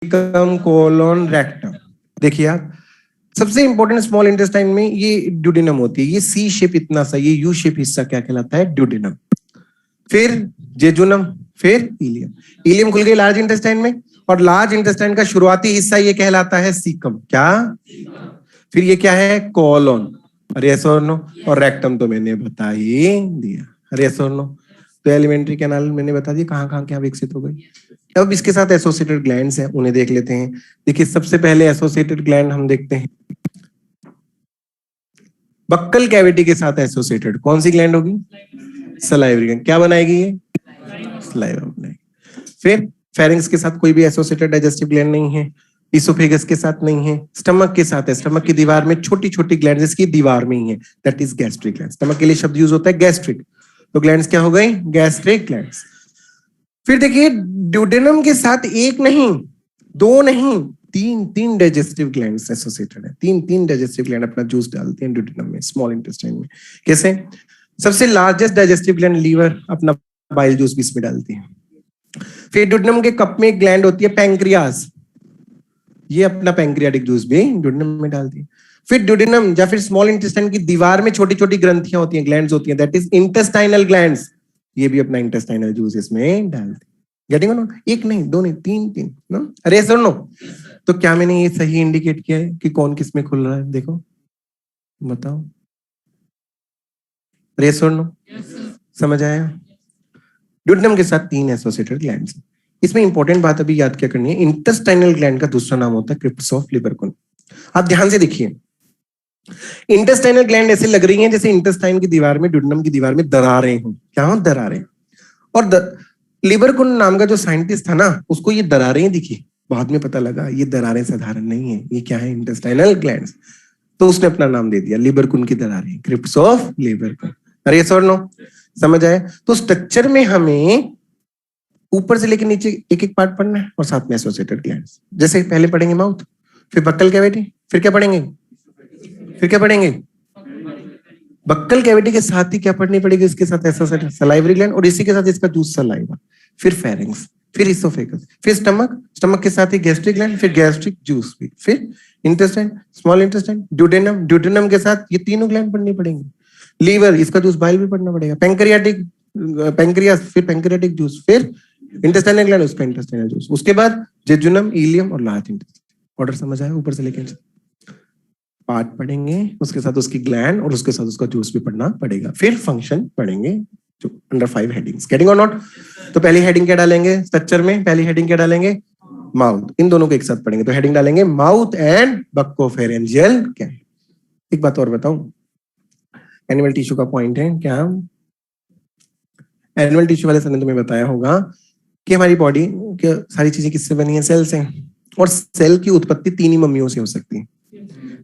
Caecum, colon, rectum. देखिए आप, सबसे इंपॉर्टेंट स्मॉल इंटेस्टाइन में ये ड्यूडेनम होती है। ये सी शेप इतना सा, ये यू शेप हिस्सा क्या कहलाता है? ड्यूडेनम। फिर जेजुनम, फिर इलियम। इलियम खुल गई लार्ज इंटेस्टाइन में, और लार्ज इंटेस्टाइन का शुरुआती हिस्सा ये कहलाता है सीकम। क्या? फिर ये क्या है? कोलोन। अरे यस और नो? और रेक्टम तो मैंने बता ही दिया। अरे यस और नो? तो एलिमेंट्री कैनाल मैंने बता दिया कहाँ कहाँ क्या विकसित हो गई। अब इसके साथ एसोसिएटेड ग्लैंड्स हैं, उन्हें देख लेते हैं। देखिए सबसे पहले एसोसिएटेड ग्लैंड हम देखते हैं बक्कल कैविटी के साथ एसोसिएटेड। कौन सी ग्लैंड होगी? Salivary gland. क्या बनाएगी ये? सलाइवा बनाएगी। फिर फेरिंग्स के साथ कोई भी एसोसिएटेड डाइजेस्टिव ग्लैंड नहीं है। इसोफेगस के साथ नहीं है। स्टमक के साथ है। स्टमक की दीवार में छोटी छोटी ग्लैंड इसकी दीवार में ही है, that is gastric gland. Stomach के लिए शब्द यूज होता है गैस्ट्रिक, तो ग्लैंड्स क्या हो गई? Gastric glands. फिर देखिए ड्यूडेनम के साथ एक नहीं, दो नहीं, तीन तीन डाइजेस्टिव ग्लैंड्स एसोसिएटेड है। तीन तीन डाइजेस्टिव ग्लैंड अपना जूस डालते हैं ड्यूडेनम में, स्मॉल इंटेस्टाइन में। कैसे? सबसे लार्जेस्ट डाइजेस्टिव ग्लैंड लीवर अपना बाइल जूस भी इसमें डालती है। फिर ड्यूडेनम के कप में एक ग्लैंड होती है पैंक्रियास, ये अपना पैंक्रियाटिक जूस भी ड्यूडेनम में डालती है। फिर ड्यूडेनम या फिर स्मॉल इंटेस्टाइन की दीवार में छोटी छोटी ग्रंथियां होती हैं, ग्लैंड्स होती हैं, दैट इज इंटेस्टाइनल ग्लैंड्स, ये भी अपना इंटेस्टाइनल जूस इसमें डालती है। Getting no? एक नहीं, दो नहीं, तीन तीन नो? अरे सर नो? तो क्या मैंने ये सही इंडिकेट किया है कि कौन किस में खुल रहा है? देखो बताओ। अरे सर नो? समझ आया? ड्यूडेनम के साथ तीन एसोसिएटेड ग्लैंड्स। इसमें इंपॉर्टेंट बात अभी याद क्या करनी है, इंटेस्टाइनल ग्लैंड का दूसरा नाम होता है क्रिप्स ऑफ लिबरकुन। आप ध्यान से देखिए, इंटेस्टाइनल ग्लैंड ऐसे लग रही हैं जैसे इंटेस्टाइन की दीवार में, ड्यूडेनम की दीवार में दरारें हों। क्या हो? दरारें। और लिबरकुन नाम का जो साइंटिस्ट था ना, उसको ये दरारें दिखी, बाद में पता लगा ये दरारें साधारण नहीं है, ये क्या है? Intestinal glands. तो उसने अपना नाम दे दिया लिबरकुन की दरारें, क्रिप्स ऑफ लिबरकुन। अरे यस और नो? समझ आया? तो स्ट्रक्चर में हमें ऊपर से लेकर नीचे एक एक पार्ट पढ़ना है, और साथ में एसोसिएटेड ग्लैंड्स। जैसे पहले पढ़ेंगे माउथ, फिर बक्कल कैविटी, फिर क्या पढ़ेंगे? फिर क्या पढ़ेंगे? बक्कल कैविटी के साथ ही क्या पढ़नी पड़ेगी? इसके साथ एसोसिएटेड सलाइवरी ग्लैंड, और इसी के साथ इसका जूस सलाइवा। फिर फेरिंग्स, फिर इसोफेगस, फिर स्टमक, स्टमक के साथ ही गैस्ट्रिक ग्लैंड, फिर गैस्ट्रिक जूस भी, फिर intestine, small intestine, duodenum, duodenum के साथ ये तीनों ग्लैंड पढ़नी पड़ेंगी। लीवर, इसका जूस बाइल भी पढ़ना पड़ेगा। पैंक्रियाटिक, पैंक्रियास, फिर पैंक्रियाटिक जूस, फिर इंटेस्टाइनल ग्लैंड, उसका इंटेस्टाइनल जूस, उसके बाद जेजुनम, इलियम और लार्ज इंटेस्टाइन। ऑर्डर समझ आया? ऊपर से लेकर पार्ट पढ़ेंगे, उसके साथ उसकी ग्लैंड, और उसके साथ उसका जूस भी पढ़ना पड़ेगा। फिर फंक्शन पढ़ेंगे जो अंडर 5 हेडिंग्स। गेटिंग और नॉट? तो पहली हेडिंग क्या डालेंगे स्ट्रक्चर में? पहली हेडिंग क्या डालेंगे? माउथ। इन दोनों को एक साथ पढ़ेंगे तो हेडिंग डालेंगे माउथ एंड बक्कोफेरेंजियल कैविटी। एक बात और बताऊं, एनिमल टिश्यू का पॉइंट है क्या? एनिमल टिश्यू वाले सर ने तुम्हें बताया होगा कि हमारी बॉडी की सारी चीजें किससे बनी है? सेल से। और सेल की उत्पत्ति तीन ही मम्मियों से हो सकती है।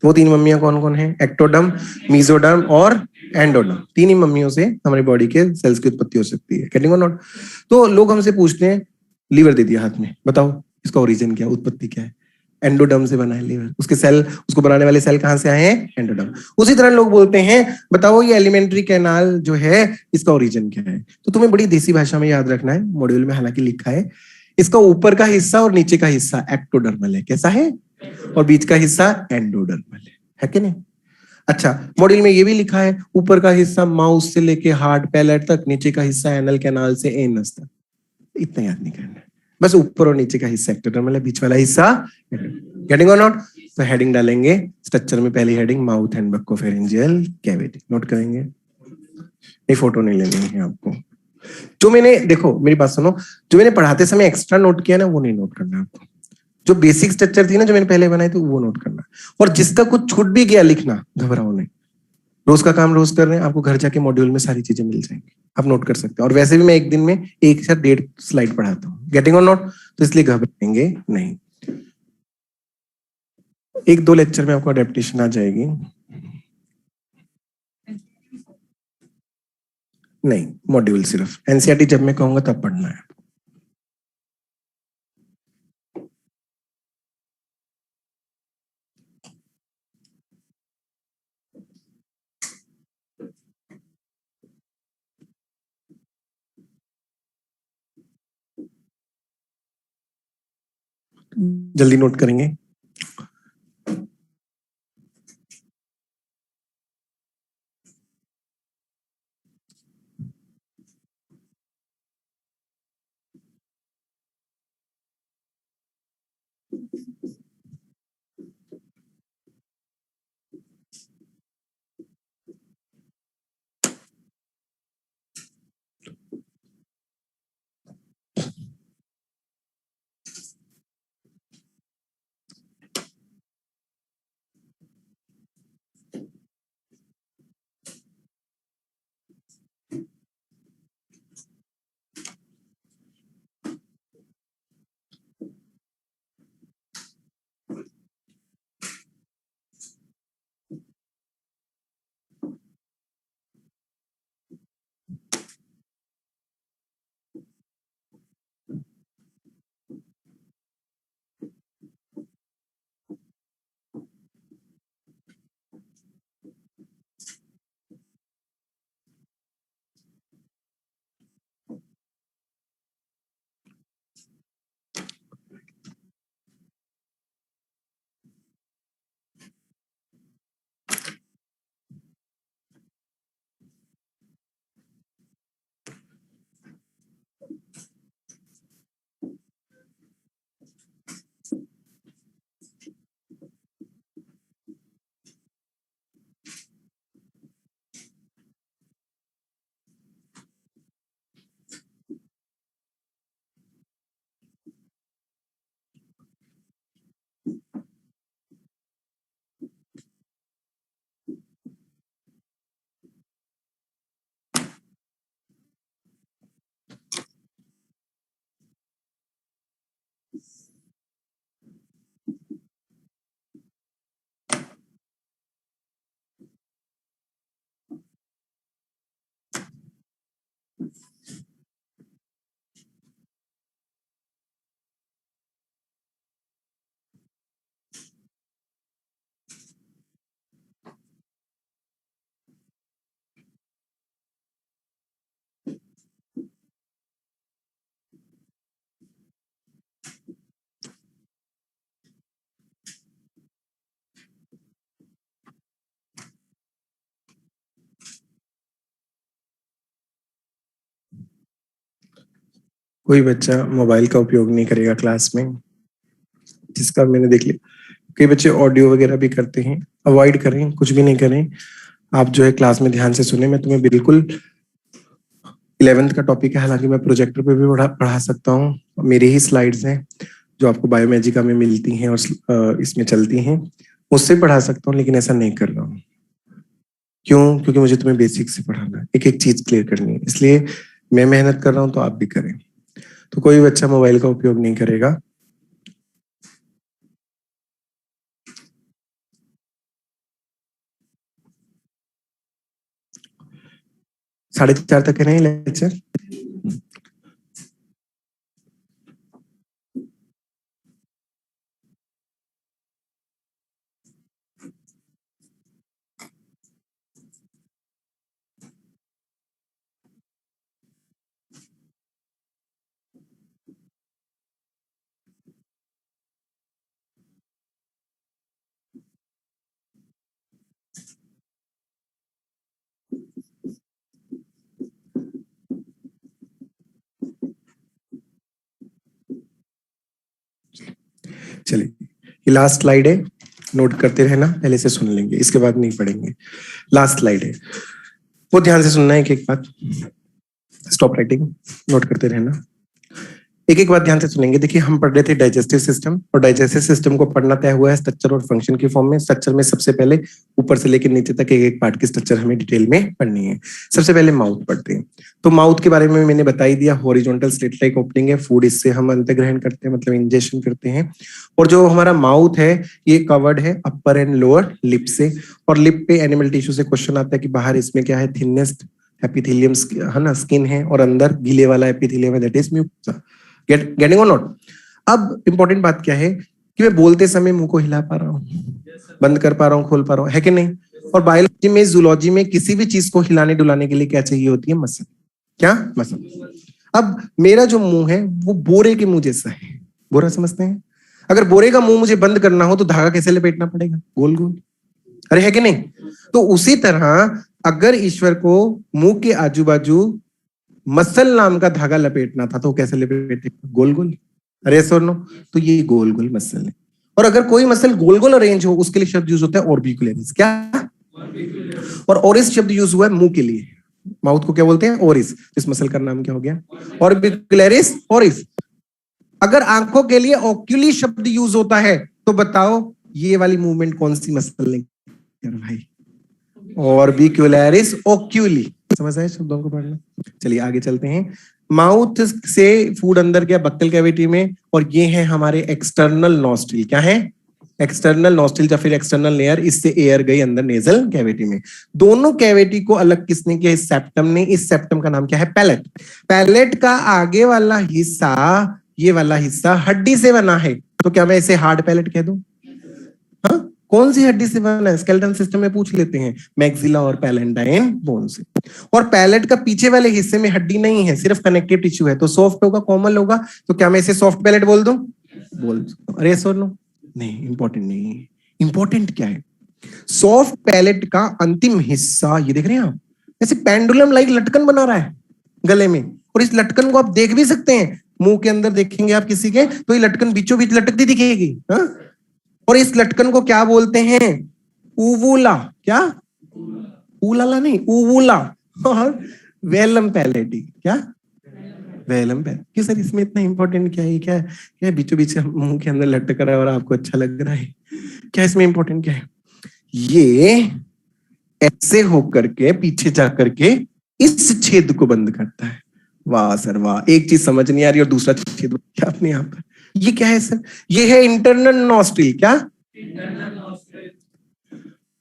वो तीन मम्मियां कौन कौन है? एक्टोडर्म, मीजोडर्म और एंडोडर्म। तीन ही मम्मियों से हमारी बॉडी के सेल्स की उत्पत्ति हो सकती है। गेटिंग और नॉट? तो लोग हमसे पूछते हैं, लीवर दे दिया हाथ में, बताओ इसका ओरिजिन क्या है, उत्पत्ति क्या है? एंडोडर्म से बना है लीवर, उसके सेल, उसको बनाने वाले सेल कहां से आए हैं? एंडोडर्म। उसी तरह लोग बोलते हैं, बताओ ये एलिमेंट्री कैनाल जो है इसका ओरिजिन क्या है? तो तुम्हें बड़ी देसी भाषा में याद रखना है, मॉड्यूल में हालांकि लिखा है, इसका ऊपर का हिस्सा और नीचे का हिस्सा एक्टोडर्मल है। कैसा है? और बीच का हिस्सा एंडोडर्मल है कि नहीं? अच्छा, मॉड्यूल में ये भी लिखा है, ऊपर का हिस्सा माउस से लेके हार्ड पैलेट तक, नीचे का हिस्सा एनल कैनाल से एनस तक। इतना याद नहीं करना है, बस ऊपर और नीचे का हिस्सा एक्टोडर्मल है, बीच वाला हिस्सा। गेटिंग और नॉट? तो हेडिंग डालेंगे स्ट्रक्चर में, पहली heading mouth and buccopharyngeal cavity. Note करेंगे, नहीं फोटो नहीं लेनी है आपको। जो मैंने, देखो मेरी बात सुनो, जो मैंने पढ़ाते समय एक्स्ट्रा नोट किया ना, वो नहीं नोट करना आपको। जो बेसिक स्ट्रक्चर थी ना जो मैंने पहले बनाई थी, वो नोट करना। और जिसका कुछ छूट भी गया लिखना, घबराओ नहीं, रोज का काम रोज कर रहे हैं, आपको घर जाके मॉड्यूल में सारी चीजें मिल जाएंगी, आप नोट कर सकते हैं। और वैसे भी मैं एक दिन में 1 से 1.5 स्लाइड पढ़ाता हूँ। गेटिंग और नॉट? तो इसलिए घबराएंगे नहीं, 1-2 लेक्चर में आपको अडेप्टेशन आ जाएगी। नहीं, मॉड्यूल सिर्फ, एनसीईआरटी जब मैं कहूंगा तब पढ़ना है। जल्दी नोट करेंगे। कोई बच्चा मोबाइल का उपयोग नहीं करेगा क्लास में, जिसका मैंने देख लिया। कई बच्चे ऑडियो वगैरह भी करते हैं, अवॉइड करें, कुछ भी नहीं करें। आप जो है क्लास में ध्यान से सुने। मैं तुम्हें बिल्कुल 11th का टॉपिक है, हालांकि मैं प्रोजेक्टर पे भी पढ़ा सकता हूँ। मेरी ही स्लाइड्स हैं जो आपको बायोमेजिका में मिलती हैं और इसमें चलती हैं, उससे पढ़ा सकता हूँ, लेकिन ऐसा नहीं कर रहा हूँ। क्यों? क्योंकि मुझे तुम्हें बेसिक से पढ़ाना है, एक एक चीज क्लियर करनी है, इसलिए मैं मेहनत कर रहा हूँ, तो आप भी करें। तो कोई बच्चा मोबाइल का उपयोग नहीं करेगा। 4:30 तक है नहीं लेक्चर? चलिए, ये लास्ट स्लाइड है, नोट करते रहना, पहले से सुन लेंगे, इसके बाद नहीं पढ़ेंगे। लास्ट स्लाइड है, वो ध्यान से सुनना है, एक एक बात। स्टॉप राइटिंग, नोट करते रहना, एक एक बात ध्यान से सुनेंगे। देखिए, हम पढ़ रहे थे डाइजेस्टिव सिस्टम, और डाइजेस्टिव सिस्टम को पढ़ना तय हुआ है स्ट्रक्चर और फंक्शन की फॉर्म में। स्ट्रक्चर में सबसे पहले ऊपर से लेकर नीचे तक एक एक पार्ट की स्ट्रक्चर हमें डिटेल में पढ़नी है। सबसे पहले माउथ पढ़ते हैं। तो माउथ के बारे में मैंने बता ही दिया, हॉरिजॉन्टल स्लिट लाइक ओपनिंग है, फूड इससे हम अंत ग्रहण करते हैं, मतलब इंजेक्शन करते हैं। और जो हमारा माउथ है, ये कवर्ड है अपर एंड लोअर लिप से, और लिप पे एनिमल टिश्यू से क्वेश्चन आता है कि बाहर इसमें क्या है, थिननेस एपिथेलियम है ना, स्किन है, और अंदर गीले वाला एपिथेलियम है, दैट इज म्यूकोसा। गेटिंग और नॉट? अब इंपॉर्टेंट बात क्या है कि मैं बोलते समय मुंह को हिला पा रहा हूँ, बंद कर पा रहा हूँ, खोल पा रहा हूँ, है कि नहीं? और बायोलॉजी में, जूलॉजी में किसी भी चीज को हिलाने डुलाने के लिए क्या चाहिए होती है? मसल। क्या? मसल। अब मेरा जो मुंह है वो बोरे के मुंह जैसा है। बोरा समझते हैं? अगर बोरे का मुंह मुझे बंद करना हो तो धागा कैसे लपेटना पड़ेगा? गोल गोल। अरे है कि नहीं? तो उसी तरह अगर ईश्वर को मुंह के आजू बाजू मसल नाम का धागा लपेटना था तो कैसे लपेटेगा? गोल गोल। अरे सर नो, तो ये गोल गोल मसल है। और अगर कोई मसल गोल गोल अरेंज हो उसके लिए शब्द यूज होता है ऑर्बिकुलरिस। क्या? और ओरिस शब्द यूज हुआ है मुंह के लिए। माउथ को क्या बोलते हैं? ओरिस। इस मसल का नाम क्या हो गया? ऑर्बिकुलरिस ओरिस। अगर आंखों के लिए ओक्यूली शब्द यूज होता है तो बताओ ये वाली मूवमेंट कौन सी मसल ने कर भाई? ऑर्बिकुलरिस ओक्यूली। समझ आए शब्दों को पढ़ना? चलिए आगे चलते हैं। माउथ से फूड अंदर गया बक्कल कैविटी में, और ये है हमारे एक्सटर्नल नॉस्ट्रिल। क्या है? एक्सटर्नल नॉस्ट्रिल या फिर एक्सटर्नल लेयर। इससे एयर गई अंदर नेजल कैविटी में। दोनों कैविटी को अलग किसने किया? इस सेप्टम ने। इस सेप्टम का नाम क्या है? पैलेट। पैलेट का आगे वाला हिस्सा, ये वाला हिस्सा हड्डी से बना है, तो क्या मैं इसे हार्ड पैलेट कह दूं? हाँ, कौन सी हड्डी से बना है? स्केलेटन सिस्टम में पूछ लेते हैं, मैक्सिला और पैलेंटाइन बोन से। और पैलेट का पीछे वाले हिस्से में हड्डी नहीं है, सिर्फ कनेक्टिव टिश्यू है, तो सॉफ्ट होगा, कोमल होगा। तो क्या मैं इसे सॉफ्ट पैलेट बोल दूं? बोल। अरे सर नो, नहीं, इंपॉर्टेंट नहीं है। इंपॉर्टेंट क्या है? सॉफ्ट पैलेट का अंतिम हिस्सा, ये देख रहे हैं आप, ऐसे पेंडुलम लाइक लटकन बना रहा है गले में, और इस लटकन को आप देख भी सकते हैं। मुंह के अंदर देखेंगे आप किसी के, तो ये लटकन बीचों बीच लटकती दिखेगी। हाँ? और इस लटकन को क्या बोलते हैं? ऊवुला। क्या? ऊलाला नहीं, ऊवुला। और वेलम पैलेटी। क्या? Welham palette. क्यों सर, इसमें इतना इंपॉर्टेंट क्या है? क्या है? क्या बीचों बीच मुंह के अंदर लटक रहा है और आपको अच्छा लग रहा है? क्या इसमें इंपॉर्टेंट क्या है? ये ऐसे होकर के पीछे जा करके इस छेद को बंद करता है। वाह सर वाह, एक चीज समझ नहीं आ रही और दूसरा छेद क्या अपने यहाँ पर? ये क्या है सर? ये है इंटरनल नॉस्ट्रिल। क्या? Internal nostril.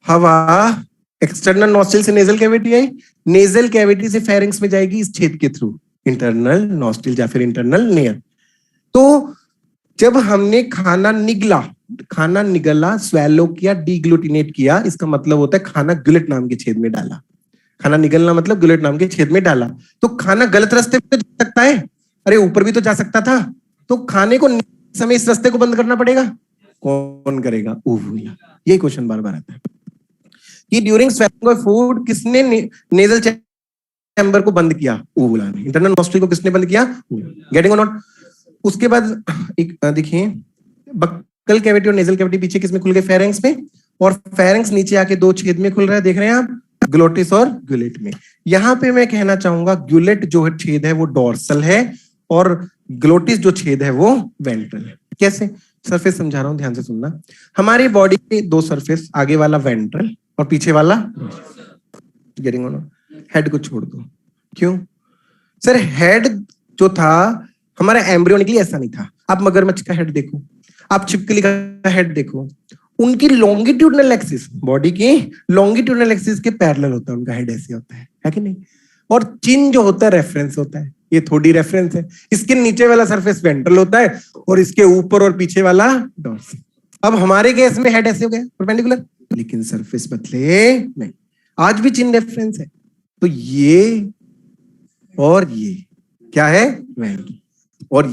हवा एक्सटर्नल नॉस्ट्रिल से नेजल कैविटी आई, नेजल कैविटी से फेरिंक्स में जाएगी इस छेद के थ्रू, इंटरनल नॉस्ट्रिल या फिर इंटरनल लेयर। तो जब हमने खाना निगला, स्वेलो किया, डीग्लूटिनेट किया, इसका मतलब होता है खाना गुलेट नाम के छेद में डाला। खाना निगलना मतलब गुलेट नाम के छेद में डाला। तो खाना गलत रास्ते पे तो जा सकता है, अरे ऊपर भी तो जा सकता था। तो खाने को समय इस रास्ते को बंद करना पड़ेगा। कौन करेगा? ऊवुला। ये क्वेश्चन बार बार आता है कि ड्यूरिंग स्वेलिंग ऑफ फूड किसने नेजल चैम्बर को बंद किया? ऊवुला ने। इंटरनल नॉस्ट्रिल को किसने बंद किया? गेटिंग और नॉट? उसके बाद एक देखिए, बक्कल कैविटी और नेजल कैविटी पीछे किसमें खुल गए? फेरिंक्स में। और फेरिंक्स नीचे आके दो छेद में खुल रहा है, देख रहे हैं आप, ग्लोटिस और ग्युलेट में। यहां पे मैं कहना चाहूंगा ग्युलेट जो है छेद है वो डोर्सल है, और ग्लोटिस जो छेद है वो वेंट्रल है। कैसे? सरफेस समझा रहा हूं, ध्यान से सुनना। हमारी बॉडी के दो सरफेस, आगे वाला वेंट्रल और पीछे वाला गेटिंग ऑन। हेड को छोड़ दो। क्यों सर? हेड जो था हमारा एम्ब्रियोनिकली ऐसा नहीं था। आप मगरमच्छ का हेड देखो, आप छिपकली का हेड देखो, उनकी लॉन्गिट्यूडनल एक्सिस, बॉडी की लॉन्गिट्यूडनल एक्सिस के पैरेलल होता है उनका हेड, ऐसे होता है कि नहीं? और चिन जो होता है रेफरेंस होता है, ये थोड़ी रेफरेंस है। इसके नीचे वाला सरफेस वेंट्रल होता है और इसके ऊपर और पीछे वाला डॉर्सल। अब हमारे केस में हेड ऐसे हो गया परपेंडिकुलर, लेकिन सरफेस बदले नहीं, आज भी चिन रेफरेंस है। तो ये और ये क्या है? वेंट्रल। और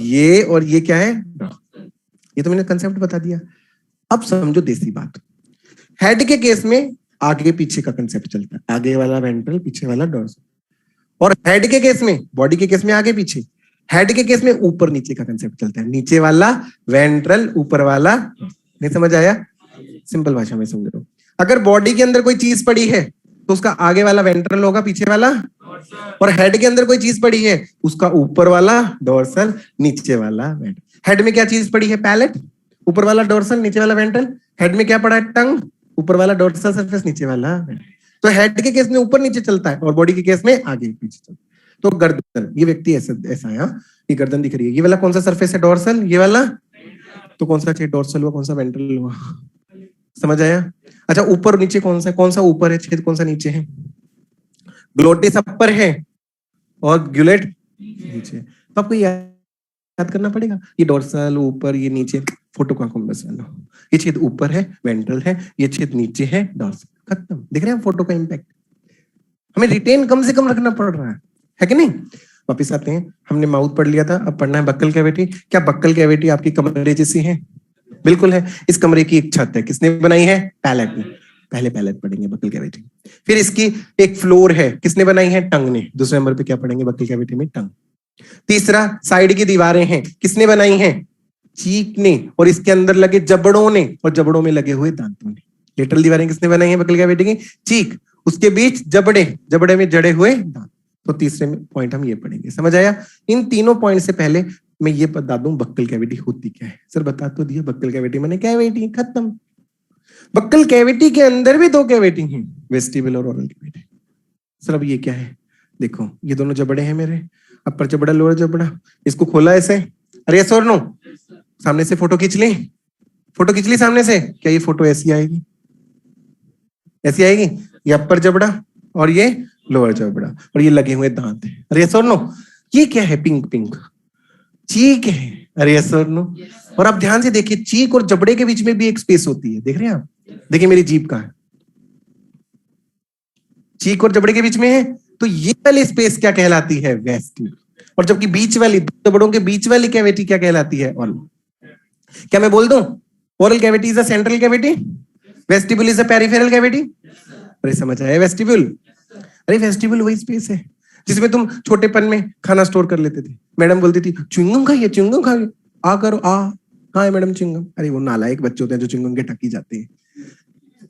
ये क्या है? डॉर्सल। ये तो मैंने कंसेप्ट बता दिया। अब समझो देसी बात। हेड के केस में आगे पीछे का कंसेप्ट चलता है, आगे वाला वेंट्रल, पीछे वाला डोर्सल। और हेड के केस में, बॉडी के केस में आगे पीछे, हेड के केस में ऊपर नीचे का कंसेप्ट चलता है, नीचे वाला वेंट्रल, ऊपर वाला। नहीं समझ आया? सिंपल भाषा में समझ लो। अगर बॉडी के अंदर कोई चीज पड़ी है तो उसका आगे वाला वेंट्रल होगा, पीछे वाला, और हेड के अंदर कोई चीज पड़ी है उसका ऊपर वाला डोर्सल, नीचे वाला वेंट्रल। हेड में क्या चीज पड़ी है? पैलेट, ऊपर वाला डोर्सल, नीचे वाला वेंट्रल। हेड में क्या पड़ा है? टंग, ऊपर वाला डोर्सल सरफेस, नीचे वाला वेंट्रल। तो हेड के केस में ऊपर नीचे चलता है और बॉडी के केस में आगे पीछे चलता है। तो गर्दन, ये व्यक्ति ऐसा है, ये गर्दन दिख रही है, ये वाला कौन सा सरफेस है? डोर्सल। ये वाला तो कौन सा छेद? डोर्सल हुआ, कौन सा वेंट्रल हुआ? समझ आया? अच्छा, ऊपर नीचे कौन सा ऊपर है छेद, कौन सा नीचे है? ग्लोटिस अपर है और ग्युलेट नीचे। तो आपको याद करना पड़ेगा, ये डोर्सल ऊपर, ये नीचे। फोटो का बस लो, ये छेद ऊपर है वेंट्रल है, ये छेद नीचे है डोर्सल। खत्म। देख रहे हैं फोटो का इंपैक्ट? हमें रिटेन कम से कम रखना पड़ रहा है कि नहीं? वापिस आते हैं, हमने माउथ पढ़ लिया था, अब पढ़ना है बक्कल कैविटी। क्या बक्कल कैविटी आपकी कमरे जैसी है? बिल्कुल है। इस कमरे की एक छत है, किसने बनाई है? पैलेट ने। पहले पैलेट पढ़ेंगे बक्कल कैविटी। फिर इसकी एक फ्लोर है, किसने बनाई है? टंग ने। दूसरे नंबर पे क्या पढ़ेंगे बक्कल कैविटी में? टंग। तीसरा, साइड की दीवारें हैं, किसने बनाई है? चीक ने। और इसके अंदर लगे जबड़ों ने, और जबड़ों में लगे हुए दांतों ने। लेटरल दीवारें किसने बनाई है बक्कल कैविटी की? चीक, उसके बीच जबड़े, जबड़े में जड़े हुए दांत। तो तीसरे पॉइंट हम ये पढ़ेंगे। समझ आया? इन तीनों पॉइंट से पहले मैं ये बता दूं बक्कल कैविटी होती क्या है। सर बता तो दिया, बक्कल कैविटी माने कैविटी, खत्म। बक्कल कैविटी के अंदर भी दो कैविटी हैं, वेस्टिबुलर और ओरल कैविटी। सर अब ये क्या है? देखो ये दोनों जबड़े हैं मेरे, अपर जबड़ा लोअर जबड़ा, इसको खोला ऐसे। अरे यस और नो? सामने से फोटो खींच ली, फोटो खींच ली सामने से। क्या ये फोटो ऐसी आएगी? ऐसी आएगी? ये अपर जबड़ा और ये लोअर जबड़ा, और ये लगे हुए दांत है। अरे यस और नो? ये क्या है? पिंक पिंक चीक है। अरे यस और नो? और आप ध्यान से देखिए, चीक और जबड़े के बीच में भी एक स्पेस होती है, देख रहे हैं आप? देखिए मेरी जीभ कहाँ है, चीक और जबड़े के बीच में है। तो ये वाली स्पेस क्या कहलाती है? वेस्टिब्यूल। और जबकि बीच वाली, जबड़ों के बीच वाली कैविटी क्या कहलाती है? ओरल। क्या मैं बोल दूं? Oral cavity is a central cavity, vestibule is a peripheral cavity. अरे समझ आया? वेस्टिब्यूल, अरे वेस्टिब्यूल वही स्पेस है जिसमें तुम छोटेपन में खाना स्टोर कर लेते थे। मैडम बोलती थी च्युइंगम खाइए, च्युइंगम खाइए, आ करो आ। हाँ है मैडम च्युइंगम। अरे वो नालायक बच्चे होते हैं जो च्युइंगम के टकी जाते हैं,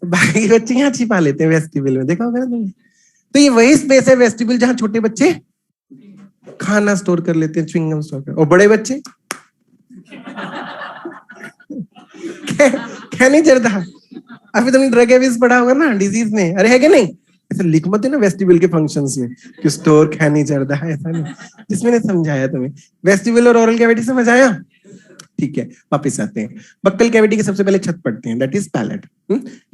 बाकी बच्चे यहाँ छिपा लेते हैं वेस्टिब्यूल में, देखा होगा ना तुमने। तो ये वही स्पेस है वेस्टिब्यूल जहां छोटे बच्चे खाना स्टोर कर लेते हैं, च्युइंगम स्टोर कर, और बड़े बच्चे क्या नहीं चलता। अभी तुमने ड्रग एब्यूज पढ़ा होगा ना डिजीज में, अरे है कि नहीं? ऐसा लिख मत देना वेस्टिब्यूल के फंक्शंस में कि स्टोर खैनी चढ़ता है, ऐसा नहीं। जिसमें ने समझाया तुम्हें वेस्टिब्यूल और ओरल कैविटी, समझ आया? ठीक है, वापस आते हैं। बक्कल कैविटी की सबसे पहले छत पढ़ते हैं, दैट इज पैलेट।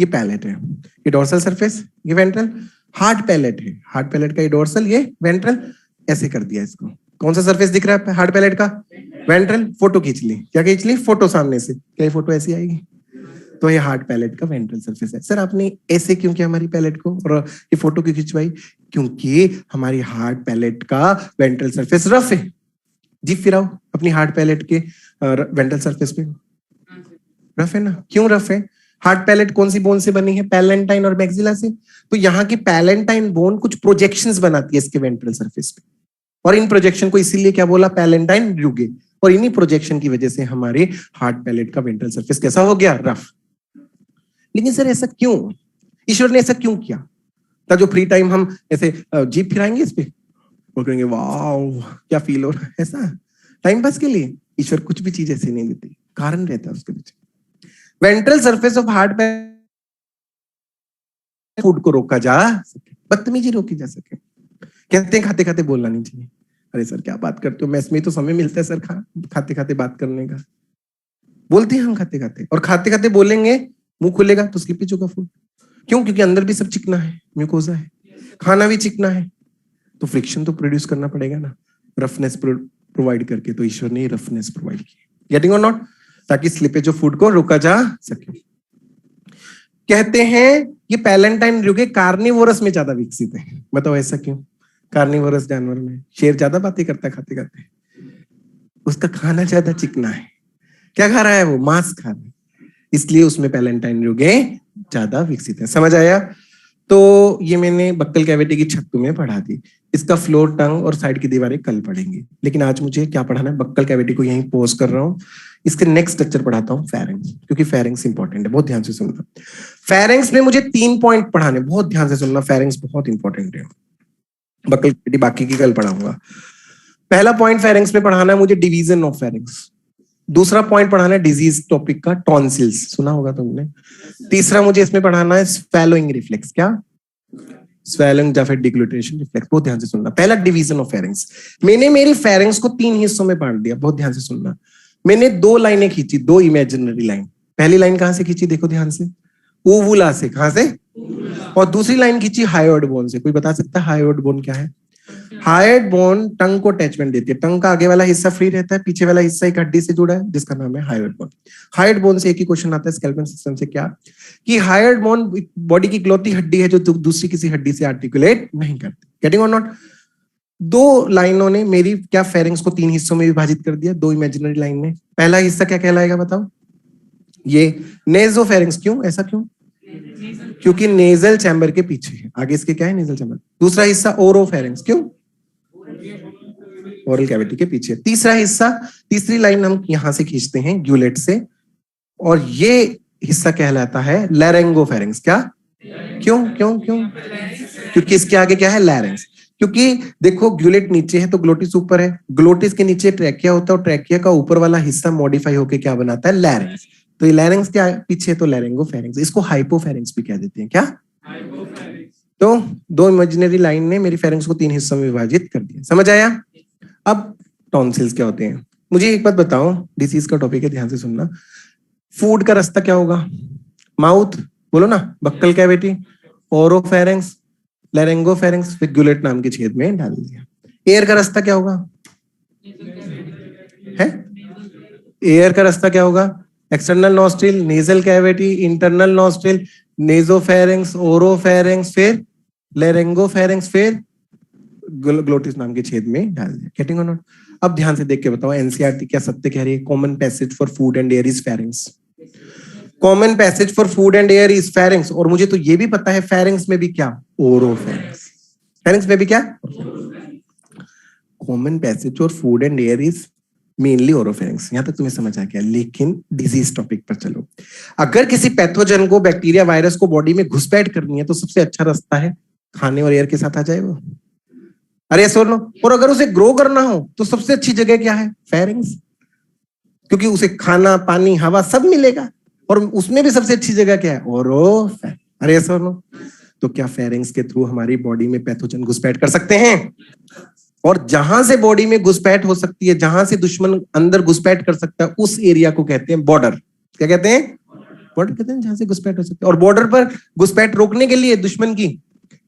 ये पैलेट है, ये डोर्सल सरफेस, ये वेंट्रल। हार्ड पैलेट है, हार्ड पैलेट का ये डोर्सल, ये वेंट्रल। ऐसे कर दिया इसको। कौन सा सरफेस दिख रहा है हार्ड पैलेट का? वेंट्रल। फोटो खींच ली, क्या खींच ली? फोटो सामने से। क्या ये फोटो ऐसी आएगी? तो ये हार्ड पैलेट का वेंट्रल सरफेस है। सर आपने ऐसे क्यों किया हमारी पैलेट को, और ये फोटो क्यों खिंचवाई? क्योंकि हमारी हार्ड पैलेट का वेंट्रल सरफेस रफ है। जी फिराओ अपनी हार्ड पैलेट के वेंट्रल सरफेस पे, रफ है ना? क्यों रफ है? हार्ड पैलेट कौन सी बोन से बनी है? पैलेंटाइन और मैक्सिला से। तो यहाँ की पैलेंटाइन बोन कुछ प्रोजेक्शंस बनाती है इसके वेंट्रल सरफेस पे, और इन प्रोजेक्शन को इसीलिए क्या बोला? पैलेंटाइन र्यूगे। और इन्हीं प्रोजेक्शन की वजह से हमारे हार्ड पैलेट का वेंट्रल सरफेस कैसा हो गया? रफ। लेकिन सर ऐसा क्यों? ईश्वर ने ऐसा क्यों किया? तो जो फ्री टाइम हम ऐसे जीप फिराएंगे इस पे, वो कहेंगे वाह क्या फील हो रहा है, ऐसा टाइम पास के लिए? ईश्वर कुछ भी चीज ऐसी नहीं देती, कारण रहता है उसके पीछे। वेंट्रल सरफेस ऑफ हार्ट पे फूड को रोका जा सके, बदतमीजी रोकी जा सके। कहते हैं खाते खाते बोलना नहीं चाहिए। अरे सर क्या बात करते हो, मैस में तो समय मिलता है सर खाते खाते बात करने का। बोलते हैं हम खाते खाते, और खाते खाते बोलेंगे, मुंह खुलेगा तो स्लिपेज होगा फूड। क्यों? क्योंकि अंदर भी सब चिकना है, म्यूकोजा है, खाना भी चिकना है, तो फ्रिक्शन तो प्रोड्यूस करना पड़ेगा ना, रफनेस प्रोवाइड करके। तो ईश्वर ने रफनेस प्रोवाइड की, गेटिंग और नॉट, ताकि स्लिपेज ऑफ फूड को रोका जा सके। कहते हैं ये पैलेंटाइन र्यूगे कार्निवोरस में ज्यादा विकसित है। बताओ ऐसा क्यों? कार्निवोरस जानवर में शेर ज्यादा बातें करता है खाते खाते, उसका खाना ज्यादा चिकना है। क्या खा रहा है वो? मांस खा रहा है, इसलिए उसमें पैलेंटाइन र्यूगे ज्यादा विकसित है। समझ आया? तो ये मैंने बक्कल कैविटी की छत में पढ़ा दी। इसका फ्लोर, टंग और साइड की दीवारें कल पढ़ेंगे, लेकिन आज मुझे क्या पढ़ाना है? बक्कल कैविटी को यहीं पॉज कर रहा हूँ। इसके नेक्स्ट स्ट्रक्चर पढ़ाता हूँ फेरिंग्स, क्योंकि फेरिंग्स इंपॉर्टेंट है, बहुत ध्यान से सुनना। फेरिंग्स में मुझे 3 पॉइंट पढ़ाने, बहुत ध्यान से सुनना, फेरिंग्स बहुत इंपॉर्टेंट है। बक्कल कैविटी बाकी की कल पढ़ाऊंगा। पहला पॉइंट फेरिंग्स में पढ़ाना है मुझे डिवीजन ऑफ फेरिंग्स। दूसरा पॉइंट पढ़ाना है डिजीज टॉपिक का, टॉन्सिल्स, सुना होगा तुमने। तीसरा मुझे इसमें पढ़ाना है स्वेलोइंग रिफ्लेक्स, क्या? स्वेलिंग या फिर डिग्लूटेशन रिफ्लेक्स। बहुत ध्यान से सुनना। पहला डिवीजन ऑफ फेरिंग्स। मैंने मेरी फेरिंग्स को 3 हिस्सों में बांट दिया, बहुत ध्यान से सुनना। मैंने 2 लाइनें खींची, 2 इमेजिनरी लाइन। पहली लाइन कहां से खींची? देखो ध्यान से, ओवुला से। कहां से? और दूसरी लाइन खींची हायोइड बोन से। कोई बता सकता है हायोइड बोन क्या है? हायोइड बोन टंग को अटैचमेंट देती है। टंग का आगे वाला हिस्सा फ्री रहता है, पीछे वाला हिस्सा एक हड्डी से जुड़ा है जिसका नाम है हायोइड बोन। हायोइड बोन से एक ही क्वेश्चन आता है स्केलेटन सिस्टम से, क्या कि हायोइड बोन बॉडी की इकलौती हड्डी है जो दूसरी किसी हड्डी से आर्टिकुलेट नहीं करती। गेटिंग और नॉट? 2 लाइनों ने मेरी क्या फेरिंग्स को 3 हिस्सों में विभाजित कर दिया, 2 इमेजिनरी लाइन में। पहला हिस्सा क्या कहलाएगा बताओ? ये नेजोफेरिंक्स, क्यों ऐसा क्यों? क्योंकि नेजल चैम्बर के पीछे है, आगे इसके क्या है, नेजल चैम्बर। दूसरा हिस्सा ओरोफेरिंक्स, क्यों? ओरल कैविटी के पीछे। तीसरा हिस्सा, तीसरी लाइन हम यहां से खींचते हैं ग्यूलेट से, और ये हिस्सा कहलाता है लैरेंगोफेरिंक्स। क्या? क्यों क्यों क्यों? क्योंकि इसके आगे क्या है, लैरेंक्स। क्योंकि देखो ग्यूलेट नीचे है तो ग्लोटिस ऊपर है, ग्लोटिस के नीचे ट्रैकिया होता है, और ट्रैकिया का ऊपर वाला हिस्सा मॉडिफाई होकर क्या बनाता है, लैरेंक्स। तो ये लैरेंक्स क्या पीछे, तो लैरेंगोफेरिंक्स। इसको हाइपोफेरिंक्स भी कह देते हैं। क्या? तो दो इमेजिनरी लाइन ने मेरी फेरिंक्स को 3 हिस्सों में विभाजित कर दिया। समझ आया? अब टॉन्सिल्स क्या होते हैं? मुझे एक बात बताओ, डिसीज का टॉपिक है, ध्यान से सुनना। फूड का रास्ता क्या होगा? माउथ, बोलो ना, बक्कल कैविटी, ओरोफेरिंक्स, लैरिंगोफेरिंक्स, फिर ग्यूलेट नाम के छेद में डाल दिया। एयर का रास्ता क्या होगा? है एयर का रास्ता क्या होगा? External nostril, nasal cavity, internal nostril, nasopharynx, oropharynx, फिर लैरिंगोफेरिंक्स, फिर ग्लोटिस नाम के छेद में डाल दिया। गेटिंग और नॉट? अब ध्यान से देख के बताओ, एनसीईआरटी क्या सत्य कह रही है? Common passage for food and air is pharynx. Common passage for food and air is pharynx. और मुझे तो ये भी पता है फेरिंक्स में भी क्या, ओरोफेरिंक्स। फेरिंक्स में भी क्या, common passage for food and air is mainly oropharynx. यहां तक तुम्हें समझ आ गया। लेकिन डिजीज टॉपिक पर चलो। अगर किसी पैथोजन को, बैक्टीरिया, वायरस को बॉडी में घुसपैठ करनी है तो सबसे अच्छा रास्ता है खाने और एयर के साथ आ जाए वो। अरे सुन लो, और अगर उसे ग्रो करना हो तो सबसे अच्छी जगह क्या है, फेरिंक्स। क्योंकि उसे खाना, पानी, हवा सब मिलेगा, और उसमें भी सबसे अच्छी जगह क्या है, ओरोफेरिंक्स। अरे सुन लो, तो क्या फेरिंक्स के थ्रू हमारी बॉडी में पैथोजन घुसपैठ कर सकते हैं? और जहां से बॉडी में घुसपैठ हो सकती है, जहां से दुश्मन अंदर घुसपैठ कर सकता है, उस एरिया को कहते हैं बॉर्डर। क्या कहते हैं? बॉर्डर कहते हैं जहां से घुसपैठ हो सकती है। और बॉर्डर पर घुसपैठ रोकने के लिए दुश्मन की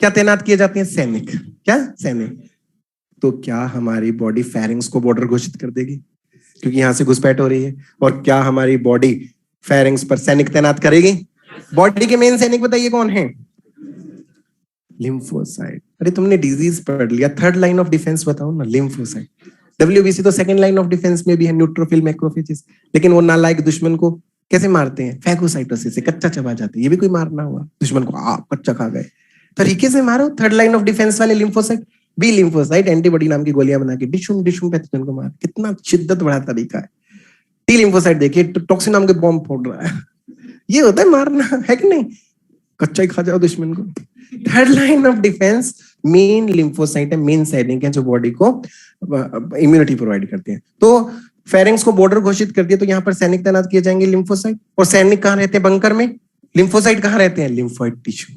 क्या तैनात किए जाते हैं, सैनिक। क्या? सैनिक। तो क्या हमारी बॉडी फेरिंक्स को बॉर्डर घोषित कर देगी क्योंकि यहां से घुसपैठ हो रही है? और क्या हमारी बॉडी फेरिंक्स पर सैनिक तैनात करेगी? बॉडी के मेन सैनिक बताइए कौन है? लिम्फोसाइट। अरे तुमने डिजीज पढ़ लिया, थर्ड लाइन ऑफ डिफेंस बताओ ना, लिम्फोसाइट। डब्ल्यूबीसी तो सेकंड लाइन ऑफ डिफेंस में भी है, न्यूट्रोफिल, मैक्रोफेजेस। लेकिन वो नालायक दुश्मन को कैसे मारते हैं? फैगोसाइटोसिस से, कच्चा चबा जाते हैं। ये भी कोई मारना हुआ दुश्मन को? कच्चा खा गए, तरीके से मारो। थर्ड लाइन ऑफ डिफेंस वाले लिम्फोसाइट, बी लिम्फोसाइट एंटीबॉडी नाम की गोलियां बना के डिशुम डिशुम पैथोजन को मार। कितना शिद्दत बड़ा तरीका है। टी लिम्फोसाइट देखिए, टॉक्सिन नाम के बॉम्ब फोड़ रहा है। ये होता है मारना, है कि नहीं? कच्चा ही खा जाओ दुश्मन को। Third line of defence main lymphocyte है, मेन सैनिक है जो बॉडी को इम्यूनिटी प्रोवाइड करते हैं। तो फेरिंक्स को बॉर्डर घोषित कर दिया तो यहाँ पर सैनिक तैनात किए जाएंगे, लिम्फोसाइट। और सैनिक कहाँ रहते हैं? बंकर में। लिम्फोसाइट कहाँ रहते हैं? Lymphoid tissue.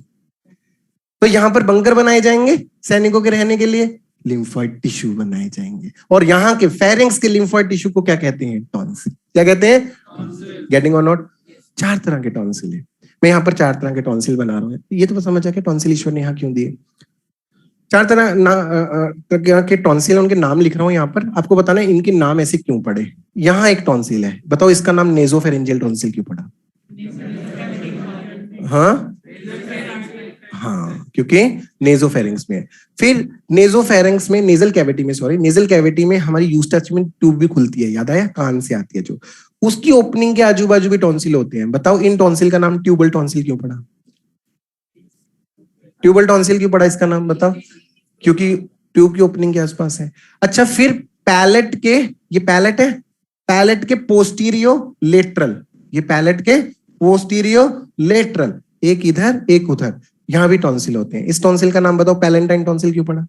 तो यहाँ पर बंकर बनाए जाएंगे सैनिकों के रहने के लिए, लिम्फोइड टिश्यू बनाए जाएंगे। और यहाँ के फेरिंक्स के लिम्फोइड टिश्यू को क्या कहते हैं? टॉन्सिल। क्या कहते हैं? गेटिंग और नॉट? 4 तरह के टॉन्सिल है। मैं यहाँ पर 4 तरह के टॉन्सिल बना रहा हूँ। ये तो समझ आ गया टॉन्सिल ईश्वर ने यहाँ क्यों दिए। 4 तरह के टॉन्सिल, उनके नाम लिख रहा हूँ यहाँ पर। आपको बताना है इनके नाम ऐसे क्यों पड़े। यहाँ एक टॉन्सिल है, बताओ इसका नाम नेजोफेरेंजियल टॉन्सिल क्यों पड़ा? हाँ हाँ, क्योंकि नेजोफेरिंक्स में है। फिर नेजोफेरिंक्स में, नेजल कैविटी में, सॉरी, नेजल कैविटी में हमारी यूस्टाचियन ट्यूब भी खुलती है, याद आया? कान से आती है जो, उसकी ओपनिंग के आजू बाजू भी टॉन्सिल होते हैं। बताओ इन टॉन्सिल का नाम ट्यूबल टॉन्सिल क्यों पड़ा? ट्यूबल टॉन्सिल क्यों पड़ा इसका नाम, बताओ? क्योंकि ट्यूब की ओपनिंग के आसपास है। अच्छा, फिर पैलेट के, ये पैलेट है, पैलेट के पोस्टीरियो लेटरल, ये पैलेट के पोस्टीरियो लेटरल, एक इधर एक उधर, यहां भी टॉन्सिल होते हैं। इस टॉन्सिल का नाम बताओ, पैलेंटाइन टॉन्सिल क्यों पड़ा?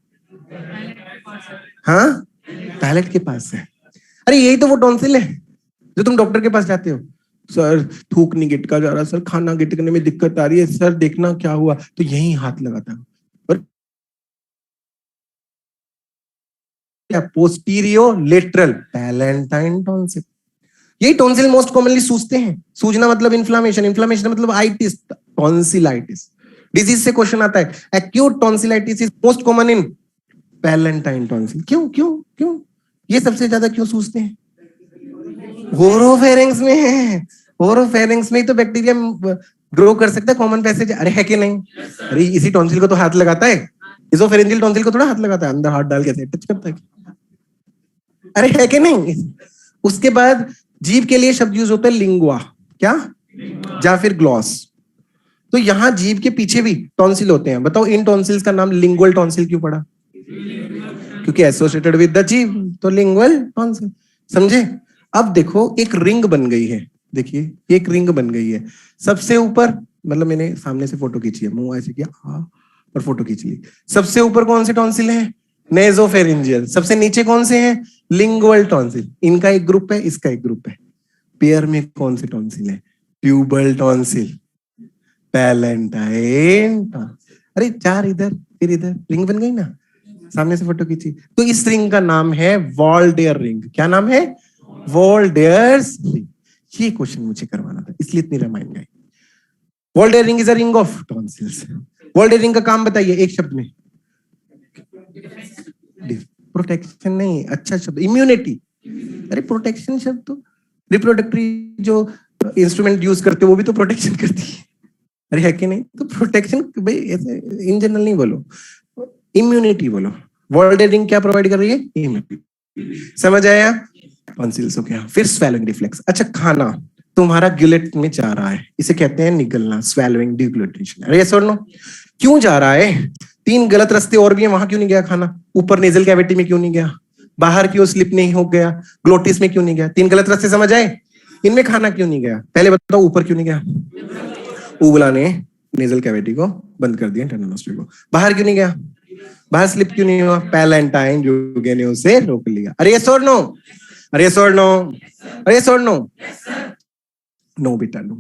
हाँ, पैलेट के पास है। अरे यही तो वो टॉन्सिल है जो तुम डॉक्टर के पास जाते हो, सर थूक नहीं गिटका जा रहा, सर खाना गिटकने में दिक्कत आ रही है, सर देखना क्या हुआ, तो यही हाथ लगाता है। Posterior lateral palatine tonsil. यही टॉन्सिल मोस्ट कॉमनली सूजते हैं। सूजना मतलब इन्फ्लामेशन, इन्फ्लामेशन मतलब आइटिस, टॉन्सिलाइटिस। डिजीज से क्वेश्चन आता है, acute tonsillitis is most common in palatine tonsil. क्यों क्यों क्यों? ये सबसे ज्यादा क्यों सूजते हैं? ओरोफेरिंक्स में है। ओरोफेरिंक्स में ही तो बैक्टीरिया ग्रो कर सकता है, कॉमन पैसेज। अरे है कि नहीं? अरे इसी टॉन्सिल को तो हाथ लगाता है, इजोफेरेंजियल टॉन्सिल को थोड़ा हाथ लगाता है, अंदर हाथ डाल के टच करता है। अरे है कि नहीं? उसके बाद जीभ के लिए शब्द यूज होता है लिंगुआ। क्या? या फिर ग्लॉस। तो यहां जीभ के पीछे भी टॉन्सिल होते हैं। बताओ इन टॉन्सिल्स का नाम लिंगुअल टॉन्सिल क्यों पड़ा? क्योंकि एसोसिएटेड विद द जीभ, तो लिंगुअल टॉन्सिल। समझे? अब देखो एक रिंग बन गई है। देखिए एक रिंग बन गई है। सबसे ऊपर, मतलब मैंने सामने से फोटो खींची है, मुंह ऐसे किया और फोटो खींच ली। सबसे ऊपर कौन से टॉन्सिल है? नेजोफेरिंजियल। सबसे नीचे कौन से हैं? Lingual tonsil. इनका एक ग्रुप है, इसका एक ग्रुप है। पेयर में कौन से टॉन्सिल है? Tubal tonsil, palatine tonsil. अरे चार इधर फिर इधर, रिंग बन गई ना। सामने से फोटो खींची। तो इस रिंग का नाम है वॉल्डेयर रिंग। क्या नाम है? Waldeyer's ring. ये क्वेश्चन मुझे करवाना था, इसलिए इतनी रामायण गई। Waldeyer ring is a ring of tonsils. Waldeyer ring का काम बताइए एक शब्द में। प्रोटेक्शन नहीं, अच्छा शब्द इम्यूनिटी। अरे प्रोटेक्शन शब्द तो रिप्रोडक्टरी जो इंस्ट्रूमेंट यूज करते हो वो भी तो प्रोटेक्शन करती है। अरे है कि नहीं? तो प्रोटेक्शन भाई ऐसे इन जनरल नहीं बोलो, इम्यूनिटी बोलो। वॉल्डेरिंग क्या प्रोवाइड कर रही है? इम्यूनिटी। समझ आया? टॉन्सिल्स हो गया। फिर स्वेलिंग रिफ्लेक्स। अच्छा खाना तुम्हारा गिलेट में जा रहा है, इसे कहते हैं निगलना, स्वेलिंग डिग्लूटिनेशन। अरे सुन लो, क्यों जा रहा है? तीन गलत रास्ते और भी हैं, वहां क्यों नहीं गया खाना? ऊपर नेजल कैविटी में क्यों नहीं गया? बाहर क्यों स्लिप नहीं हो गया? ग्लोटिस में क्यों नहीं गया? तीन गलत रास्ते समझ आए? इनमें खाना क्यों नहीं गया? पहले बताओ ऊपर क्यों नहीं गया? उबला ने नेजल कैविटी को बंद कर दिया, इंटरनल नोस्ट्रल को। बाहर क्यों नहीं गया? बाहर स्लिप क्यों नहीं हुआ? पैलेंटाइन यूगे ने उसे रोक लिया। अरे यस और नो? अरे यस और नो? अरे यस और नो? नो बेटा नो।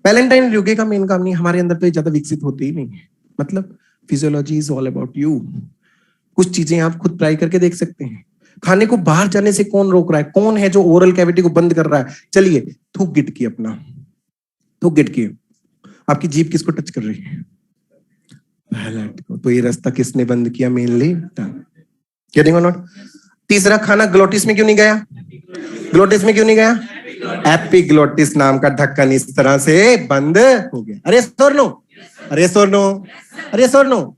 पैलेंटाइन यूगे का मेन काम नहीं, हमारे अंदर तो ज्यादा विकसित होती ही नहीं है। मतलब physiology is all about you. कुछ चीजें आप खुद ट्राई करके देख सकते हैं। खाने को बाहर जाने से कौन रोक रहा है? कौन है जो ओरल कैविटी को बंद कर रहा है? चलिए थूक गिट की अपना, थूक गिट की। आपकी जीभ किसको टच कर रही है? पैलेट को। तो ये रास्ता किसने बंद किया? मेनली टंग। गेटिंग और नॉट? तीसरा खाना ग्लोटिस में क्यों नहीं गया? ग्लोटिस में क्यों नहीं गया? एपिग्लोटिस नाम का ढक्कन इस तरह से बंद हो गया। अरे सर नो? अरे सर नो? अरे सर नो?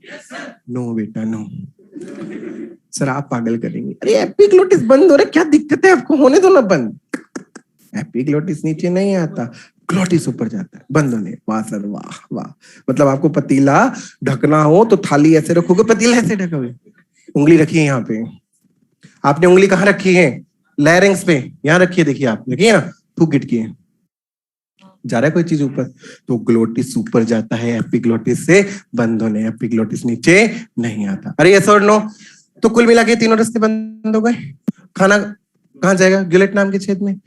नो बेटा नो। सर आप पागल करेंगे। अरे एपिग्लोटिस बंद हो रहा है, क्या दिक्कत है आपको? होने दो ना बंद। एपिग्लोटिस नीचे नहीं आता, ग्लोटिस ऊपर जाता है। बंद होने। वाह सर वाह वाह। मतलब आपको पतीला ढकना हो तो थाली ऐसे रखोगे, पतीला ऐसे ढकोगे। उंगली रखिए यहाँ पे। आपने उंगली कहाँ रखी है? लैरिंग्स पे। यहाँ रखिए, देखिए आप देखिए ना, थूक गिट किए। जा रहा है कोई चीज ऊपर तो ग्लोटिस ऊपर जाता है, एपिग्लोटिस से बंद होने। एपिग्लोटिस नीचे नहीं आता। अरे यस और नो? तो कुल मिला के तीनों रास्ते बंद हो गए। खाना कहाँ जाएगा? गिलेट नाम के छेद में।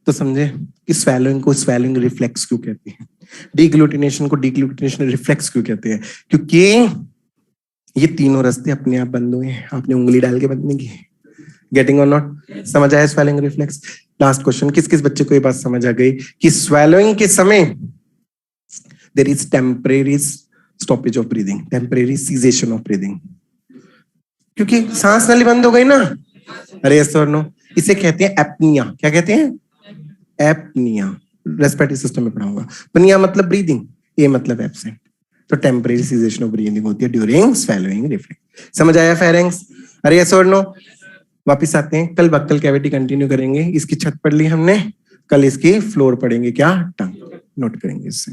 तो समझे कि स्वेलिंग को स्वेलिंग रिफ्लेक्स क्यों कहते हैं, डीग्लूटिनेशन को डीग्लूटिनेशन रिफ्लेक्स क्यों कहते हैं? क्योंकि ये तीनों रास्ते अपने आप बंद हुए हैं, आपने उंगली डाल के बंद नहीं किए। गेटिंग और नॉट? समझ आया स्वेलिंग रिफ्लेक्स? लास्ट क्वेश्चन, किस किस बच्चे को ये बात समझ आ गई कि स्वेलिंग के समय there is temporary stoppage of breathing, temporary cessation of breathing, क्योंकि सांस नली बंद हो गई ना। अरे यस और नो? इसे कहते हैं एपनिया। क्या कहते हैं? एपनिया। रेस्पिरेटरी सिस्टम में पढ़ा होगा। पनिया मतलब ब्रीदिंग, ए मतलब एब्सेंट। तो टेम्परेरी सीजेशन ऑफ ब्रीदिंग होती है ड्यूरिंग स्वेलोइंग रिफ्लेक्स। समझ आया फेरेंक्स? अरे यस और नो? वापिस आते हैं, कल बक्कल कैविटी कंटिन्यू करेंगे। इसकी छत पढ़ ली हमने, कल इसकी फ्लोर पढ़ेंगे। क्या? टंग। नोट करेंगे इससे।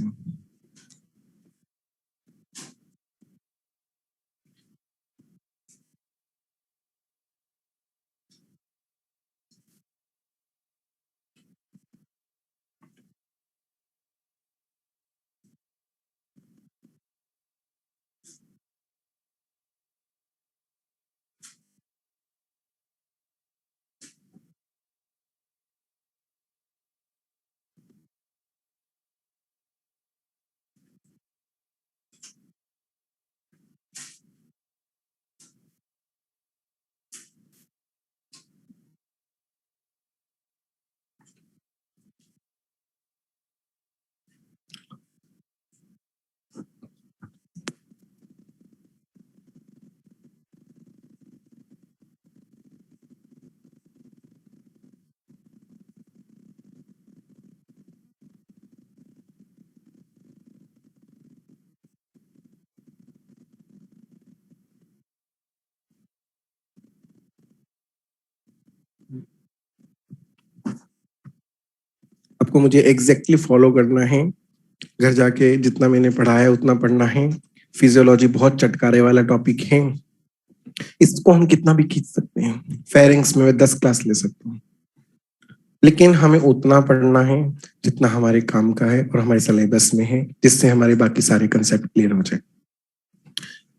आपको मुझे एग्जैक्टली फॉलो करना है, घर जाके जितना मैंने पढ़ा है उतना पढ़ना है। फिजियोलॉजी बहुत चटकारे वाला टॉपिक है, इसको हम कितना भी खींच सकते हैं, फेरिंग्स में मैं 10 क्लास ले सकता हूँ, लेकिन हमें उतना पढ़ना है जितना हमारे काम का है और हमारे सिलेबस में है, जिससे हमारे बाकी सारे कंसेप्ट क्लियर हो जाए।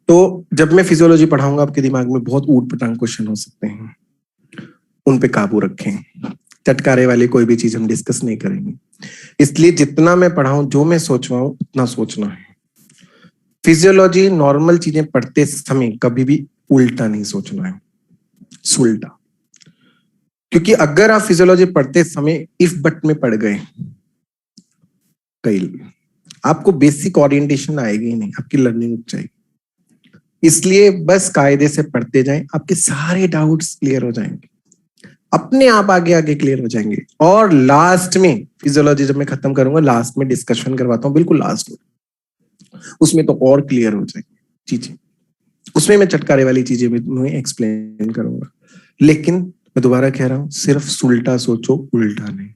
तो जब मैं फिजियोलॉजी पढ़ाऊंगा आपके दिमाग में बहुत ऊट पटांग क्वेश्चन हो सकते हैं, उन पे काबू रखें। चटकारे वाली कोई भी चीज हम डिस्कस नहीं करेंगे, इसलिए जितना मैं पढ़ाऊं, जो मैं सोच रहा हूं उतना सोचना है। फिजियोलॉजी नॉर्मल चीजें पढ़ते समय कभी भी उल्टा नहीं सोचना है, सुल्टा। क्योंकि अगर आप फिजियोलॉजी पढ़ते समय इफ बट में पढ़ गए, कई आपको बेसिक ओरिएंटेशन आएगी ही नहीं, आपकी लर्निंग रुक जाएगी। इसलिए बस कायदे से पढ़ते जाएं, आपके सारे डाउट्स क्लियर हो जाएंगे, अपने आप आगे आगे क्लियर हो जाएंगे। और लास्ट में फिजियोलॉजी जब मैं खत्म करूंगा, लास्ट में डिस्कशन करवाता हूँ, बिल्कुल लास्ट में, उसमें तो और क्लियर हो जाएंगे चीजें। उसमें मैं चटकारे वाली चीजें मैं एक्सप्लेन करूंगा। लेकिन मैं दोबारा कह रहा हूं, सिर्फ सुलटा सोचो, उल्टा नहीं।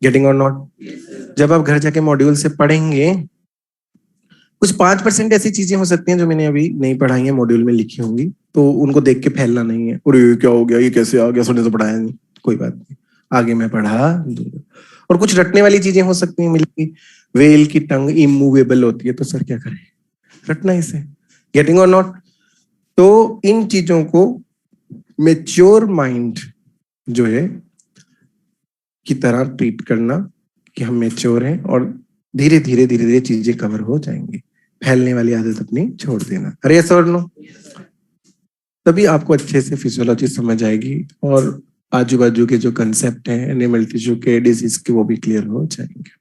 गेटिंग और नॉट? जब आप घर जाके मॉड्यूल से पढ़ेंगे, कुछ 5% ऐसी चीजें हो सकती हैं जो मैंने अभी नहीं पढ़ाई है, मॉड्यूल में लिखी होंगी, तो उनको देख के फैलना नहीं है, और ये क्या हो गया, ये कैसे आ गया, सुनने से पढ़ाया नहीं, कोई बात नहीं, आगे मैं पढ़ा दूंगा। और कुछ रटने वाली चीजें हो सकती हैं, मिलकी वेल की टंग इमूवेबल होती है, तो सर क्या करें, रटना इसे। गेटिंग और नॉट? तो इन चीजों को मेच्योर माइंड जो है की तरह ट्रीट करना, कि हम मेच्योर हैं और धीरे धीरे धीरे धीरे चीजें कवर हो जाएंगी। फैलने वाली आदत अपनी छोड़ देना। अरे यस और नो? तभी आपको अच्छे से फिजियोलॉजी समझ आएगी और आजू बाजू के जो कंसेप्ट है एनिमल टिश्यू के, डिजीज के, वो भी क्लियर हो जाएंगे।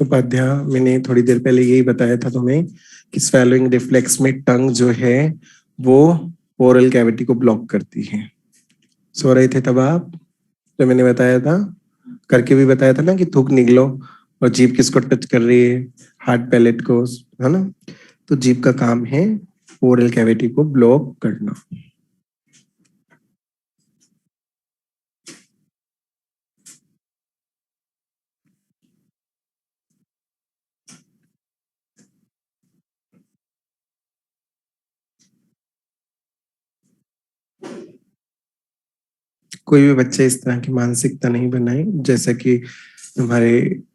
उपाध्याय, मैंने थोड़ी देर पहले यही बताया था तुम्हें कि स्वेलोइंग रिफ्लेक्स में टंग जो है वो ओरल कैविटी को ब्लॉक करती है। सो रहे थे तब आप, जो मैंने बताया था, करके भी बताया था ना कि थूक निकलो, और जीभ किसको टच कर रही है, हार्ड पैलेट को, है ना? तो जीभ का काम है ओरल कैविटी को ब्लॉक करना। कोई भी बच्चे इस तरह की मानसिकता नहीं बनाए, जैसा कि हमारे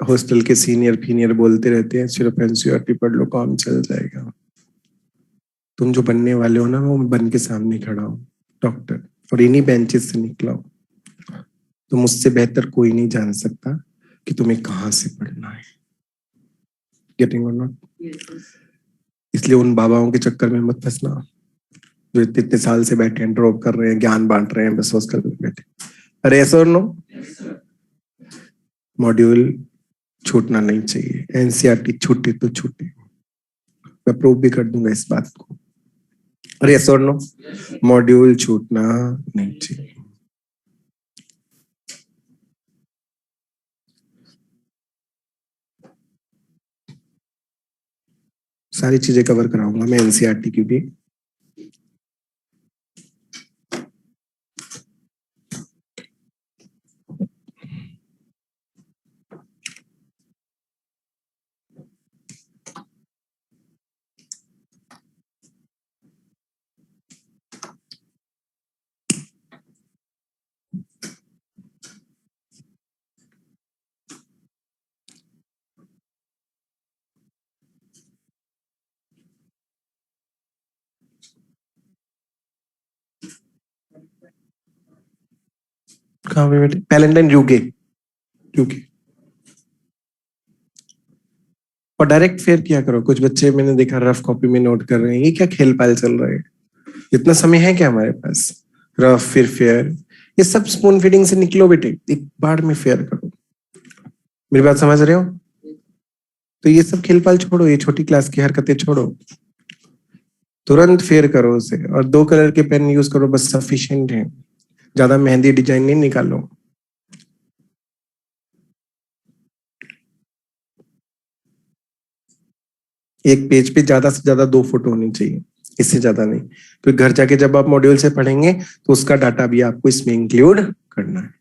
हॉस्टल के सीनियर फीनियर बोलते रहते हैं, सिर्फ एनसीईआरटी पढ़ लो काम चल जाएगा। तुम जो बनने वाले हो ना, वो बन के सामने खड़ा हो डॉक्टर, और इन्हीं बेंचेस से निकला हो। तो मुझसे बेहतर कोई नहीं जान सकता कि तुम्हें कहाँ से पढ़ना है। गेटिंग और नॉट? इसलिए उन बाबाओं के चक्कर में मत फंसना जो इतने साल से बैठे हैं, ड्रॉप कर रहे हैं, ज्ञान बांट रहे हैं, बस हॉस्टल में बैठे। अरे ऐसा और नो? मॉड्यूल छूटना नहीं चाहिए, एनसीईआरटी छूटे तो छूटे, मैं प्रूव भी कर दूंगा इस बात को। अरे यस और नो? मॉड्यूल छूटना नहीं चाहिए। सारी चीजें कवर कराऊंगा मैं एनसीईआरटी की भी। कहाँ पे बेटे? Palatine UK, UK. और डायरेक्ट फेयर किया करो। कुछ बच्चे मैंने देखा रफ कॉपी में नोट कर रहे हैं, ये क्या खेल पाल चल रहा है? इतना समय है क्या हमारे पास? रफ फिर फेयर, ये सब स्पून फीडिंग से निकलो बेटे, एक बार में फेयर करो। मेरी बात समझ रहे हो? तो ये सब खेल पाल छोड़ो, ये छोटी क्लास की हरकतें छोड़ो। तुरंत फेयर करो उसे और 2 कलर के पेन यूज करो, बस सफिशिएंट है, ज्यादा मेहंदी डिजाइन नहीं निकालो। एक पेज पे ज्यादा से ज्यादा 2 फोटो होनी चाहिए, इससे ज्यादा नहीं। तो घर जाके जब आप मॉड्यूल से पढ़ेंगे तो उसका डाटा भी आपको इसमें इंक्लूड करना है।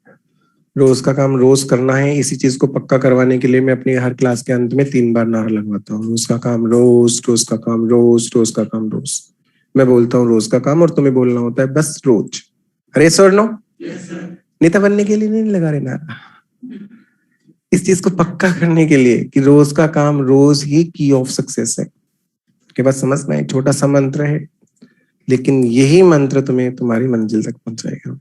रोज का काम रोज करना है। इसी चीज को पक्का करवाने के लिए मैं अपनी हर क्लास के अंत में 3 बार नारा लगवाता हूँ, रोज का काम रोज, रोज का काम रोज, रोज का काम रोज। मैं बोलता हूँ रोज का काम और तुम्हें बोलना होता है बस रोज। अरे सर नो, नेता बनने के लिए नहीं लगा रहे नारा, इस चीज को पक्का करने के लिए कि रोज का काम रोज ही की ऑफ सक्सेस है। के बाद समझना है, छोटा सा मंत्र है लेकिन यही मंत्र तुम्हें तुम्हारी मंजिल तक पहुंचाएगा।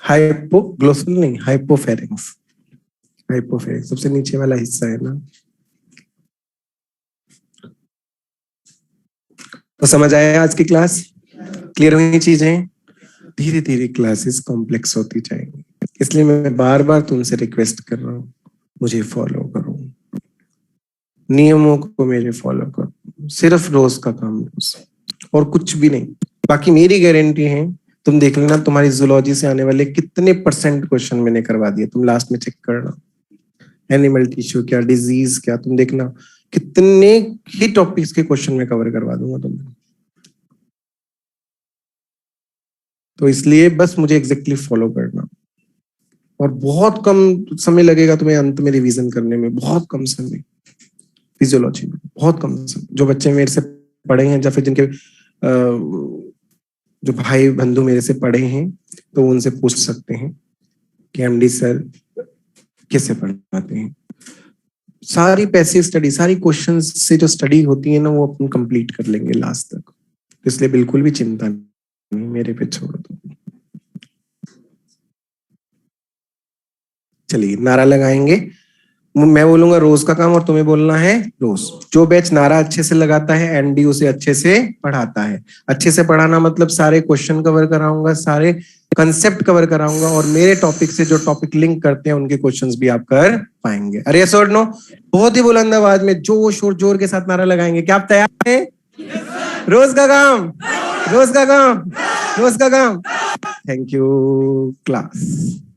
हाइपोग्लोसल नहीं, हाइपोफेरिंक्स। हाइपोफेरिंक्स सबसे नीचे वाला हिस्सा है ना। तो समझ आया आज की क्लास? क्लियर हुई चीजें? धीरे धीरे क्लासेस कॉम्प्लेक्स होती जाएंगी, इसलिए मैं बार बार तुमसे रिक्वेस्ट कर रहा हूँ, मुझे फॉलो करो, नियमों को मेरे फॉलो करो, सिर्फ रोज का काम रोज और कुछ भी नहीं। बाकी मेरी गारंटी है, तुम देख लेना तुम्हारी जूलॉजी से आने वाले कितने % क्वेश्चन मैंने करवा दिए, तुम लास्ट में चेक करना। एनिमल टिश्यू क्या, डिजीज क्या, तुम देखना कितने ही टॉपिक्स के क्वेश्चन में कवर करवा दूंगा तुम्हें। तो इसलिए बस मुझे एग्जैक्टली फॉलो करना और बहुत कम समय लगेगा तुम्हें अंत में रिवीजन करने में, बहुत कम समय फिजियोलॉजी में, बहुत कम समय। जो बच्चे मेरे से पढ़े हैं या फिर जिनके जो भाई बंधु मेरे से पढ़े हैं तो उनसे पूछ सकते हैं कि एमडी सर कैसे पढ़ाते हैं। सारी पैसिव स्टडी, सारी क्वेश्चंस से जो स्टडी होती है ना वो अपन कंप्लीट कर लेंगे लास्ट तक, इसलिए बिल्कुल भी चिंता नहीं, मेरे पे छोड़ दो। चलिए नारा लगाएंगे, मैं बोलूंगा रोज का काम और तुम्हें बोलना है रोज। जो बैच नारा अच्छे से लगाता है एनडी उसे अच्छे से पढ़ाता है। अच्छे से पढ़ाना मतलब सारे क्वेश्चन कवर कराऊंगा, सारे कंसेप्ट कवर कराऊंगा और मेरे टॉपिक से जो टॉपिक लिंक करते हैं उनके क्वेश्चंस भी आप कर पाएंगे। अरे यस और नो? बहुत ही बुलंद आवाज में जोश और जोर के साथ नारा लगाएंगे। क्या आप तैयार हैं? रोज का काम, रोज का काम, रोज का काम। Thank you class.